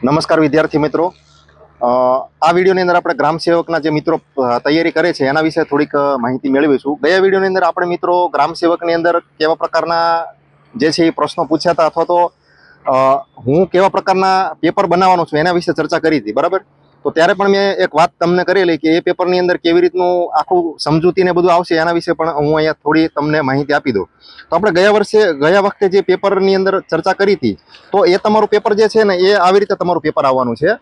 નમસ્કાર વિદ્યાર્થી મિત્રો, આ વિડીયોની અંદર આપણે ગ્રામ સેવકના જે મિત્રો તૈયારી કરે છે એના વિશે થોડીક માહિતી મેળવીશું. ગયા વિડીયોની અંદર આપણે મિત્રો ગ્રામ સેવકની અંદર કેવા પ્રકારના જે છે એ પ્રશ્નો પૂછ્યા હતા અથવા તો હું કેવા પ્રકારના પેપર બનાવવાનો છું એના વિશે ચર્ચા કરી હતી, બરાબર. તો ત્યારે પણ મેં એક વાત તમને કરેલી કે એ પેપરની અંદર કેવી રીતનું આખું સમજૂતીને બધું આવશે એના વિશે પણ હું અહીંયા થોડી તમને માહિતી આપી દઉં. તો આપણે ગયા વખતે જે પેપરની અંદર ચર્ચા કરી હતી, તો એ તમારું પેપર જે છે ને એ આવી રીતે તમારું પેપર આવવાનું છે.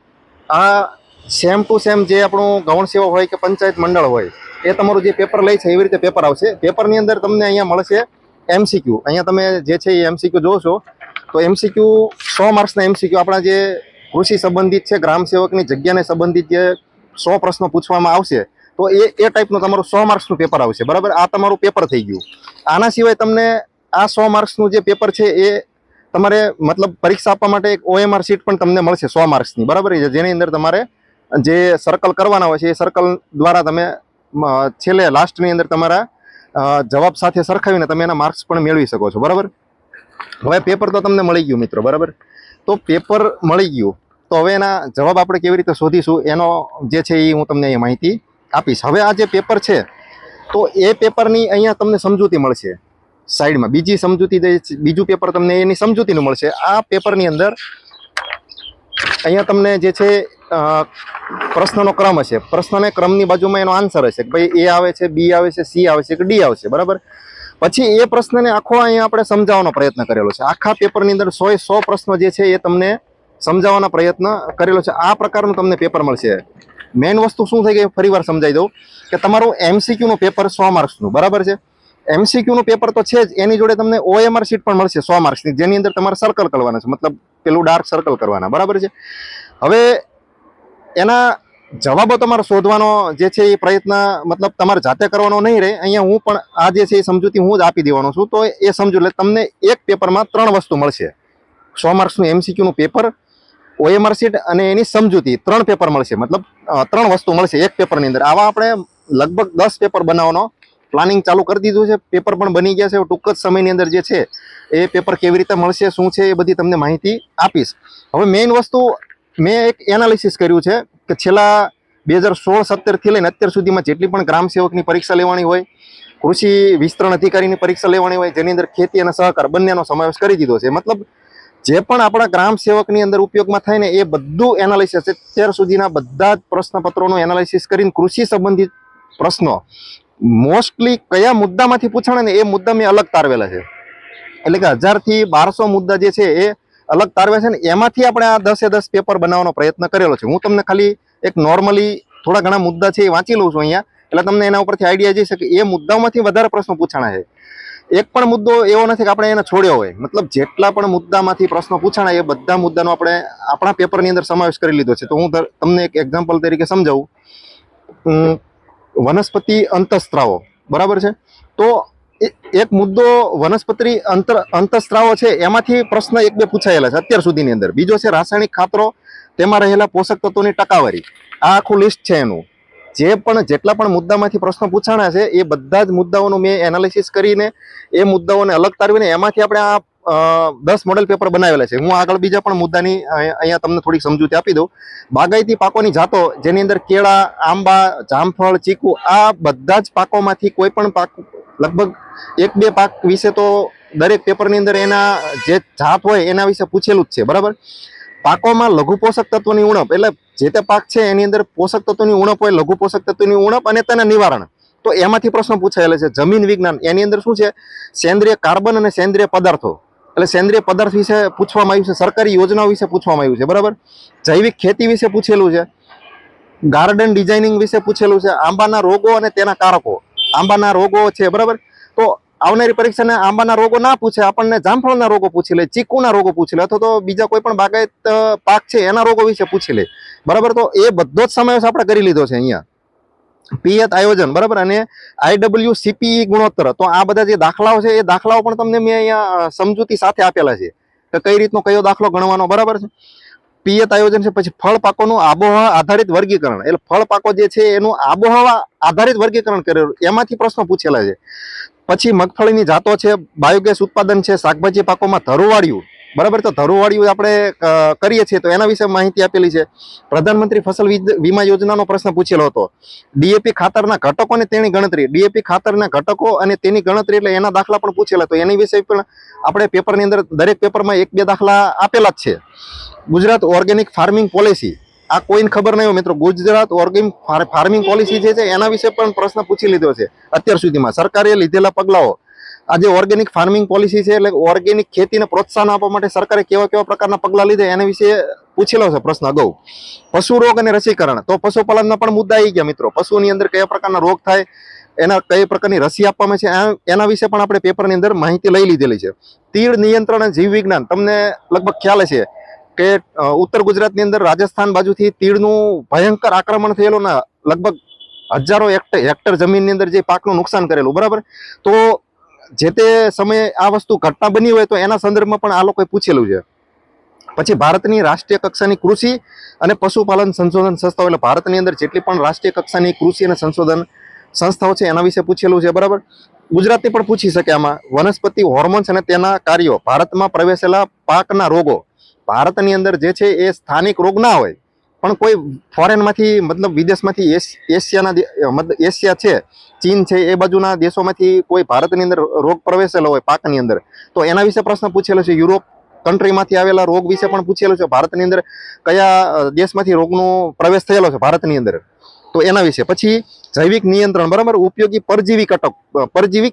આ સેમ ટુ સેમ જે આપણું ગૌણ સેવા હોય કે પંચાયત મંડળ હોય એ તમારું જે પેપર લે છે એવી રીતે પેપર આવશે. પેપરની અંદર તમને અહીંયા મળશે એમસીક્યુ. અહીંયા તમે જે છે એ એમસીક્યુ જોશો તો એમસીક્યુ 100 માર્ક્સના એમસીક્યુ આપણા જે કૃષિ સંબંધિત છે, ગ્રામ સેવકની જગ્યાને સંબંધિત જે 100 પ્રશ્નો પૂછવામાં આવશે તો એ ટાઈપનું તમારું 100 માર્ક્સનું પેપર આવશે, બરાબર. આ તમારું પેપર થઈ ગયું. આના સિવાય તમને આ 100 માર્ક્સનું જે પેપર છે એ તમારે મતલબ પરીક્ષા આપવા માટે એક OMR શીટ પણ તમને મળશે 100 માર્ક્સની, બરાબર. જેની અંદર તમારે જે સર્કલ કરવાના હોય છે એ સર્કલ દ્વારા તમે છેલ્લે લાસ્ટની અંદર તમારા જવાબ સાથે સરખાવીને તમે એના માર્ક્સ પણ મેળવી શકો છો, બરાબર. હવે પેપર તો તમને મળી ગયું મિત્રો, બરાબર. તો પેપર મળી ગયું તો હવે એના જવાબ આપણે કેવી રીતે શોધીશું એનો જે છે એ હું તમને અહીંયા માહિતી આપીશ. હવે આ જે પેપર છે તો એ પેપરની અહીંયા તમને સમજૂતી મળશે સાઈડમાં. બીજી સમજૂતી બીજું પેપર તમને એની સમજૂતીનું મળશે. આ પેપરની અંદર અહીંયા તમને જે છે પ્રશ્નનો ક્રમ હશે. પ્રશ્નના ક્રમની બાજુમાં એનો આન્સર હશે કે ભાઈ એ આવે છે, બી આવે છે, સી આવે છે કે ડી આવશે, બરાબર. પછી એ પ્રશ્નને આખો અહીંયા આપણે સમજાવવાનો પ્રયત્ન કરેલો છે. આખા પેપરની અંદર 100 પ્રશ્નો જે છે એ તમને સમજાવવાનો પ્રયત્ન કરેલો છે. આ પ્રકારનું તમને પેપર મળશે. મેઇન વસ્તુ શું થઈ ગઈ ફરીવાર સમજાવી દઉં કે તમારું એમસીક્યુનું પેપર 100 માર્ક્સનું, બરાબર છે. એમસીક્યુનું પેપર તો છે જ, એની જોડે તમને OMR શીટ પણ મળશે 100 માર્ક્સની, જેની અંદર તમારે સર્કલ કરવાના છે, મતલબ પેલું ડાર્ક સર્કલ કરવાના, બરાબર છે. હવે એના જવાબો તમારે શોધવાનો જે છે એ પ્રયત્ન મતલબ તમારે જાતે કરવાનો નહીં રહે. અહીંયા હું પણ આ જે છે એ સમજૂતી હું જ આપી દેવાનો છું. તો એ સમજો એટલે તમને એક પેપરમાં 3 વસ્તુ મળશે. 100 માર્ક્સનું એમસીક્યુનું પેપર, OMR શીટ અને એની સમજૂતી, 3 પેપર મળશે. મતલબ 3 વસ્તુ મળશે એક પેપરની અંદર. આવા આપણે લગભગ 10 પેપર બનાવવાનો પ્લાનિંગ ચાલુ કરી દીધું છે. પેપર પણ બની ગયા છે. ટૂંક જ સમયની અંદર જે છે એ પેપર કેવી રીતે મળશે, શું છે, એ બધી તમને માહિતી આપીશ. હવે મેઇન વસ્તુ મેં એક એનાલિસિસ કર્યું છે કે છેલ્લા 2016-17 થી લઈને અત્યાર સુધીમાં જેટલી પણ ગ્રામ સેવકની પરીક્ષા લેવાની હોય, કૃષિ વિસ્તરણ અધિકારીની પરીક્ષા લેવાની હોય, જેની અંદર ખેતી અને સહકાર બંનેનો સમાવેશ કરી દીધો છે. મતલબ જે પણ આપણા ગ્રામ સેવકની અંદર ઉપયોગમાં થાય ને એ બધું એનાલિસિસ અત્યાર સુધીના બધા જ પ્રશ્નપત્રોનું એનાલિસિસ કરીને કૃષિ સંબંધિત પ્રશ્નો મોસ્ટલી કયા મુદ્દામાંથી પૂછાણા ને એ મુદ્દા મેં અલગ તારવેલા છે. એટલે કે 1000 થી 1200 મુદ્દા જે છે એ અલગ તારવે છે ને એમાંથી આપણે આ 10 પેપર બનાવવાનો પ્રયત્ન કરેલો છે. હું તમને ખાલી એક નોર્મલી થોડા ઘણા મુદ્દા છે એ વાંચી લઉં છું અહીંયા, એટલે તમને એના ઉપરથી આઈડિયા જઈ શકે એ મુદ્દાઓમાંથી વધારે પ્રશ્નો પૂછાણા છે. એક પણ મુદ્દો એવો નથી કે આપણે એને છોડ્યો હોય. મતલબ જેટલા પણ મુદ્દામાંથી પ્રશ્નો પૂછાણા એ બધા મુદ્દાનો આપણે આપણા પેપરની અંદર સમાવેશ કરી લીધો છે. તો હું તમને એક એક્ઝામ્પલ તરીકે સમજાવું. વનસ્પતિ અંતઃસ્ત્રાવો, બરાબર છે. તો એક મુદ્દો વનસ્પતિ અંતઃસ્ત્રાવો છે એમાંથી પ્રશ્ન 1-2 પૂછાયેલા છે અત્યાર સુધીની અંદર. બીજો છે રાસાયણિક ખાતરો, તેમાં રહેલા પોષક તત્વોની ટકાવારી. આ આખું લિસ્ટ છે એનું. જેટલા પણ મુદ્દામાંથી પ્રશ્નો પૂછાણા છે એ બધા જ મુદ્દાઓનું મેં એનાલિસિસ કરીને એ મુદ્દાઓને અલગ તારવીને એમાંથી આપણે આ 10 મોડેલ પેપર બનાવેલા છે. હું આગળ બીજા પણ મુદ્દાની અહીંયા તમને થોડીક સમજૂતી આપી દઉં. બાગાયતી પાકોની જાતો, જેની અંદર કેળા, આંબા, જામફળ, ચીકુ, આ બધા જ પાકોમાંથી કોઈ પણ પાક લગભગ 1-2 પાક વિશે તો દરેક પેપરની અંદર એના જે જાત હોય એના વિશે પૂછેલું જ છે, બરાબર. પાકોમાં લઘુ પોષક તત્વોની ઉણપ, એટલે જે તે પાક છે એની અંદર પોષક તત્વોની ઉણપ હોય, લઘુ પોષક તત્વોની ઉણપ અને તેના નિવારણ, તો એમાંથી પ્રશ્નો પૂછાયેલા છે. જમીન વિજ્ઞાન, એની અંદર શું છે સેન્દ્રિય કાર્બન અને સેન્દ્રિય પદાર્થો, એટલે સેન્દ્રિય પદાર્થ વિશે પૂછવામાં આવ્યું છે. સરકારી યોજનાઓ વિશે પૂછવામાં આવ્યું છે, બરાબર. જૈવિક ખેતી વિશે પૂછેલું છે. ગાર્ડન ડિઝાઇનિંગ વિશે પૂછેલું છે. આંબાના રોગો અને તેના કારકો, આંબાના રોગો છે, બરાબર. તો આવનારી પરીક્ષાને આંબાના રોગો ના પૂછે, આપણને જામફળના રોગો પૂછી લે, ચીકુના રોગો પૂછી લે, અથવા તો બીજા કોઈ પણ બાગાયત પાક છે એના રોગો વિશે પૂછી લે, બરાબર. તો એ બધો જ સમાવેશ આપણે કરી લીધો છે અહીંયા. પિયત આયોજન, બરાબર, અને IWCPE ગુણોત્તર. તો આ બધા જે દાખલાઓ છે એ દાખલાઓ પણ તમને મેં અહીંયા સમજૂતી સાથે આપેલા છે કે કઈ રીતનો કયો દાખલો ગણવાનો, બરાબર છે. પિયત આયોજન છે. પછી ફળ પાકોનું આબોહવા આધારિત વર્ગીકરણ, એટલે ફળ પાકો જે છે એનું આબોહવા આધારિત વર્ગીકરણ કરેલું, એમાંથી પ્રશ્નો પૂછેલા છે. પછી મગફળીની જાતો છે, બાયોગેસ ઉત્પાદન છે, શાકભાજી પાકોમાં ધરુવાળિયું, બરાબર. તો ધરુવાળીઓ આપણે કરીએ છીએ તો એના વિશે માહિતી આપેલી છે. પ્રધાનમંત્રી ફસલ વીમા યોજનાનો પ્રશ્ન પૂછેલો હતો. ડીએપી ખાતરના ઘટકો અને તેની ગણતરી, ડીએપી ખાતરના ઘટકો અને તેની ગણતરી એટલે એના દાખલા પણ પૂછેલા, તો એની વિશે પણ આપણે પેપરની અંદર દરેક પેપરમાં 1-2 દાખલા આપેલા જ છે. ગુજરાત ઓર્ગેનિક ફાર્મિંગ પોલિસી, આ કોઈને ખબર નહીં હોય મિત્રો, ગુજરાત ઓર્ગેનિક ફાર્મિંગ પોલિસી જે છે એના વિશે પણ પ્રશ્ન પૂછી લીધો છે. અત્યાર સુધીમાં સરકારે લીધેલા પગલાઓ, આ જે ઓર્ગેનિક ફાર્મિંગ પોલિસી છે એટલે ઓર્ગેનિક ખેતીને પ્રોત્સાહન આપવા માટે સરકારે કેવા કેવા પ્રકારના પગલાં લીધા એના વિશે પૂછેલો છે પ્રશ્ન અગાઉ. પશુ રોગ અને રસીકરણ, તો પશુપાલનના પણ મુદ્દા આવી ગયા મિત્રો. પશુની અંદર કયા પ્રકારના રોગ થાય, એના કઈ પ્રકારની રસી આપવામાં છે એના વિશે પણ આપણે પેપરની અંદર માહિતી લઈ લીધેલી છે. તીડ નિયંત્રણ અને જીવ વિજ્ઞાન, તમને લગભગ ખ્યાલ છે કે ઉત્તર ગુજરાતની અંદર રાજસ્થાન બાજુથી તીડનું ભયંકર આક્રમણ થયેલું ને લગભગ હજારો હેક્ટર જમીનની અંદર જે પાકનું નુકસાન કરેલું, બરાબર. તો જે તે સમયે આ વસ્તુ ઘટના બની હોય તો એના સંદર્ભમાં પણ આ લોકોએ પૂછેલું છે. પછી ભારતની રાષ્ટ્રીય કક્ષાની કૃષિ અને પશુપાલન સંશોધન સંસ્થાઓ, એટલે ભારતની અંદર જેટલી પણ રાષ્ટ્રીય કક્ષાની કૃષિ અને સંશોધન સંસ્થાઓ છે એના વિશે પૂછેલું છે, બરાબર. ગુજરાતી પણ પૂછી શકે આમાં. વનસ્પતિ હોર્મોન્સ અને તેના કાર્યો, ભારતમાં પ્રવેશેલા પાકના રોગો. ભારતની અંદર જે છે એ સ્થાનિક રોગ ના હોય પણ કોઈ ફોરેનમાંથી મતલબ વિદેશમાંથી એશિયાના મતલબ એશિયા છે, ચીન છે, એ બાજુના દેશોમાંથી કોઈ ભારતની અંદર રોગ પ્રવેશેલો હોય પાકની અંદર, તો એના વિશે પ્રશ્ન પૂછેલો છે. યુરોપ કન્ટ્રીમાંથી આવેલા રોગ વિશે પણ પૂછેલો છે. ભારતની અંદર કયા દેશમાંથી રોગનો પ્રવેશ થયેલો છે ભારતની અંદર, તો એના વિશે. પછી જૈવિક નિયંત્રણ, બરાબર. ઉપયોગી પરજીવી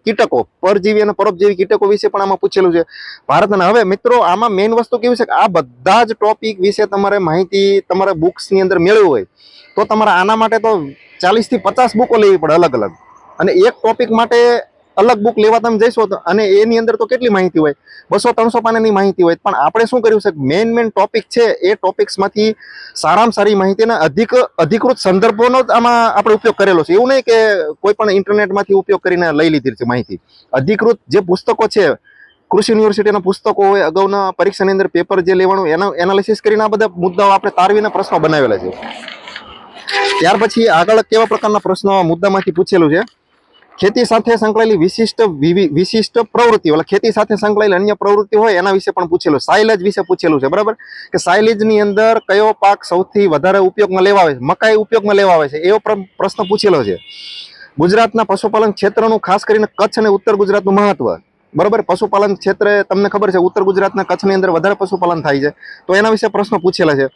કીટકો, પરજીવી અને પરોપજીવી કીટકો વિશે પણ આમાં પૂછેલું છે ભારતના. હવે મિત્રો આમાં મેઇન વસ્તુ કેવી છે કે આ બધા જ ટોપિક વિશે તમારે માહિતી તમારે બુક્સની અંદર મેળવવી હોય તો તમારે આના માટે તો 40 થી 50 બુકો લેવી પડે અલગ અલગ, અને એક ટોપિક માટે અલગ બુક લેવા તમે જઈશો તો અને એની અંદર તો કેટલી માહિતી હોય, 200-300 પાનાની માહિતી હોય. પણ આપણે શું કર્યું છે, મેઇન ટોપિક છે એ ટોપિક્સમાંથી સારામાં સારી માહિતીના અધિકૃત સંદર્ભોનો જ આમાં આપણે ઉપયોગ કરેલો છે. એવું નહીં કે કોઈ પણ ઇન્ટરનેટમાંથી ઉપયોગ કરીને લઈ લીધી છે માહિતી. અધિકૃત જે પુસ્તકો છે, કૃષિ યુનિવર્સિટીના પુસ્તકો હોય, અગાઉના પરીક્ષાની અંદર પેપર જે લેવાનું એના એનાલિસિસ કરીને આ બધા મુદ્દાઓ આપણે તારવીને પ્રશ્નો બનાવેલા છે. ત્યાર પછી આગળ કેવા પ્રકારના પ્રશ્નો મુદ્દામાંથી પૂછેલું છે, ખેતી સાથે સંકળાયેલી વિશિષ્ટ પ્રવૃત્તિઓ, એટલે ખેતી સાથે સંકળાયેલી અન્ય પ્રવૃત્તિ હોય એના વિશે પણ પૂછેલું. સાયલેજ વિશે પૂછેલું છે, બરાબર. કે સાયલેજની અંદર કયો પાક સૌથી વધારે ઉપયોગમાં લેવા આવે છે, મકાઈ ઉપયોગમાં લેવા આવે છે, એવો પ્રશ્ન પૂછેલો છે. ગુજરાતના પશુપાલન ક્ષેત્રનું ખાસ કરીને કચ્છ અને ઉત્તર ગુજરાતનું મહત્વ, બરાબર. પશુપાલન ક્ષેત્રે તમને ખબર છે ઉત્તર ગુજરાતના કચ્છની અંદર વધારે પશુપાલન થાય છે, તો એના વિશે પ્રશ્નો પૂછેલા છે.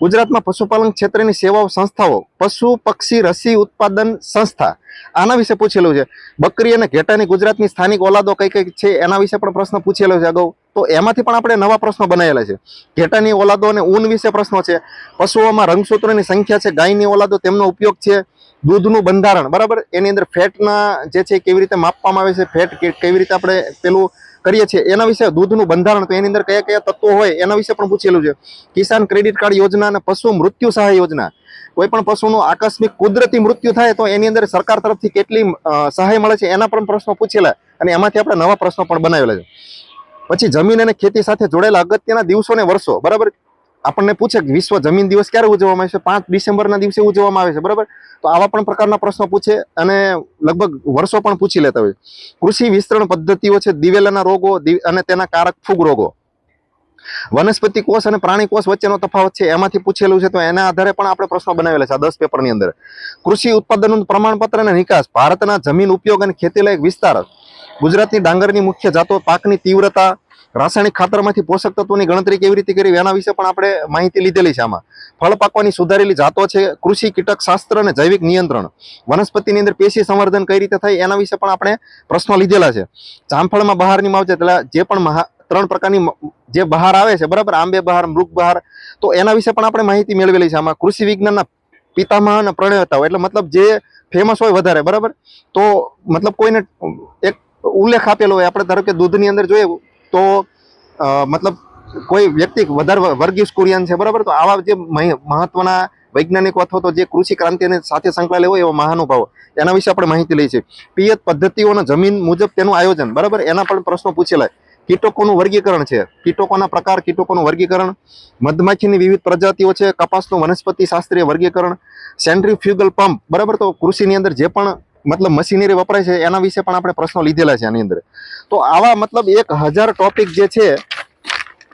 ગુજરાતમાં પશુપાલન ક્ષેત્રની સેવાઓ સંસ્થાઓ, પશુ પક્ષી રસી ઉત્પાદન સંસ્થા, આના વિશે પૂછેલું છે. બકરી અને ઘેટાની ગુજરાતની સ્થાનિક ઓલાદો કઈ કઈ છે એના વિશે પણ પ્રશ્ન પૂછેલો છે અગાઉ, તો એમાંથી પણ આપણે નવા પ્રશ્નો બનાવેલા છે. ઘેટાની ઓલાદો અને ઊન વિશે પ્રશ્નો છે. પશુઓમાં રંગસૂત્રોની સંખ્યા છે, ગાયની ઓલાદો, તેમનો ઉપયોગ છે. દૂધનું બંધારણ, બરાબર. એની અંદર ફેટના જે છે કેવી રીતે માપવામાં આવે છે, ફેટ કેવી રીતે આપણે પેલું કરીએ છીએ એના વિશે. દૂધનું બંધારણ, તો એની અંદર કયા કયા તત્વો હોય એના વિશે પણ પૂછેલું છે. કિસાન ક્રેડિટ કાર્ડ યોજના અને પશુ મૃત્યુ સહાય યોજના, કોઈ પણ પશુનું આકસ્મિક કુદરતી મૃત્યુ થાય તો એની અંદર સરકાર તરફથી કેટલી સહાય મળે છે એના પણ પ્રશ્નો પૂછેલા, અને એમાંથી આપણે નવા પ્રશ્નો પણ બનાવેલા છે. પછી જમીન અને ખેતી સાથે જોડાયેલા અગત્યના દિવસો ને વર્ષો, બરાબર. આપણને પૂછે કે વિશ્વ જમીન દિવસ ક્યારે ઉજવવામાં આવે છે, 5 ડિસેમ્બરના દિવસે ઉજવવામાં આવે છે, બરાબર. તો આવા પણ પ્રકારના પ્રશ્નો પૂછે અને લગભગ વર્ષો પણ પૂછી લેતા હોય. કૃષિ વિસ્તરણ પદ્ધતિઓ છે, દિવેલાના રોગો અને તેના કારક ફૂગ રોગો. વનસ્પતિ કોષ અને પ્રાણી કોષ વચ્ચેનો તફાવત છે એમાંથી પૂછેલું છે, તો એના આધારે પણ આપણે પ્રશ્નો બનાવેલા છે આ 10 પેપરની અંદર. કૃષિ ઉત્પાદનનું પ્રમાણપત્ર અને નિકાસ, ભારતના જમીન ઉપયોગ અને ખેતીલાયક વિસ્તાર, ગુજરાતની ડાંગરની મુખ્ય જાતો, પાકની તીવ્રતા, રાસાયણિક ખાતરમાંથી પોષક તત્વોની ગણતરી કેવી રીતે કરવી એના વિશે પણ આપણે માહિતી લીધેલી છે આમાં. ફળ પાકવાની સુધારેલી જાતો છે, કૃષિ કીટક શાસ્ત્ર અને જૈવિક નિયંત્રણ, વનસ્પતિની અંદર પેશી સંવર્ધન કઈ રીતે થાય એના વિશે પણ આપણે પ્રશ્નો લીધેલા છે. જામફળમાં બહારની માવજત, એટલે જે પણ 3 પ્રકારની જે બહાર આવે છે, બરાબર, આંબે બહાર, મૃગ બહાર, તો એના વિશે પણ આપણે માહિતી મેળવેલી છે આમાં. કૃષિ વિજ્ઞાનના પિતામહ અને પ્રણેતાઓ, એટલે મતલબ જે ફેમસ હોય વધારે, બરાબર. તો મતલબ કોઈને એક ઉલ્લેખ આપેલો હોય, આપણે ધારો કે દૂધની અંદર જોઈએ તો મતલબ કોઈ વ્યક્તિ વધારે વર્ગીસ કુરિયન છે, બરાબર. તો આવા જે મહત્વના વૈજ્ઞાનિકો અથવા તો જે કૃષિ ક્રાંતિની સાથે સંકળાયેલા હોય એવા મહાનુભાવો, એના વિશે આપણે માહિતી લઈ છે. પિયત પદ્ધતિઓના જમીન મુજબ તેનું આયોજન, બરાબર, એના પણ પ્રશ્નો પૂછેલા. કીટકોનું વર્ગીકરણ છે, કીટકોના પ્રકાર, કીટકોનું વર્ગીકરણ, મધમાખીની વિવિધ પ્રજાતિઓ છે, કપાસનું વનસ્પતિ શાસ્ત્રીય વર્ગીકરણ, સેન્ટ્રીફ્યુગલ પંપ, બરાબર. તો કૃષિની અંદર જે પણ મતલબ મશીનરી વપરાય છે એના વિશે પણ આપણે પ્રશ્નો લીધેલા છે આની અંદર. તો આવા મતલબ 1000 ટોપિક જે છે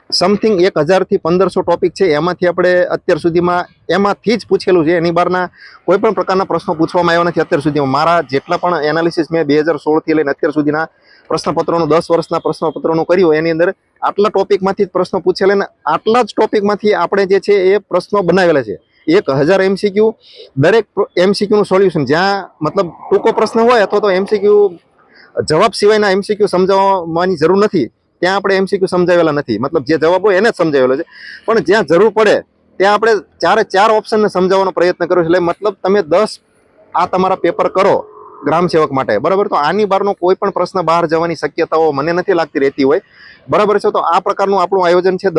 સમથિંગ 1000 થી 1500 ટોપિક છે, એમાંથી આપણે અત્યાર સુધીમાં એમાંથી જ પૂછેલું છે. એની બહારના કોઈ પણ પ્રકારના પ્રશ્નો પૂછવામાં આવ્યા નથી અત્યાર સુધીમાં. મારા જેટલા પણ એનાલિસિસ મેં 2016 થી લઈને અત્યાર સુધીના પ્રશ્નપત્રોનું 10 વર્ષના પ્રશ્નપત્રોનું કર્યું, એની અંદર આટલા ટોપિકમાંથી જ પ્રશ્નો પૂછેલા ને આટલા જ ટોપિકમાંથી આપણે જે છે એ પ્રશ્નો બનાવેલા છે. 1000 MCQ, દરેક MCQ નું સોલ્યુશન, જ્યાં મતલબ ટૂંકો પ્રશ્ન હોય અથવા તો MCQ જવાબ સિવાયના MCQ સમજાવવાની જરૂર નથી, ત્યાં આપણે MCQ સમજાવેલા નથી. મતલબ જે જવાબ હોય એને જ સમજાવેલો છે, પણ જ્યાં જરૂર પડે ત્યાં આપણે ચાર ઓપ્શનને સમજાવવાનો પ્રયત્ન કર્યો છે. એટલે મતલબ તમે 10 આ તમારા પેપર કરો ગ્રામ સેવક માટે, બરાબર, તો આની બહારનો કોઈ પણ પ્રશ્ન બહાર જવાની શક્યતાઓ મને નથી લાગતી રહેતી હોય, બરાબર છે. તો આ પ્રકારનું આપણું આયોજન છે.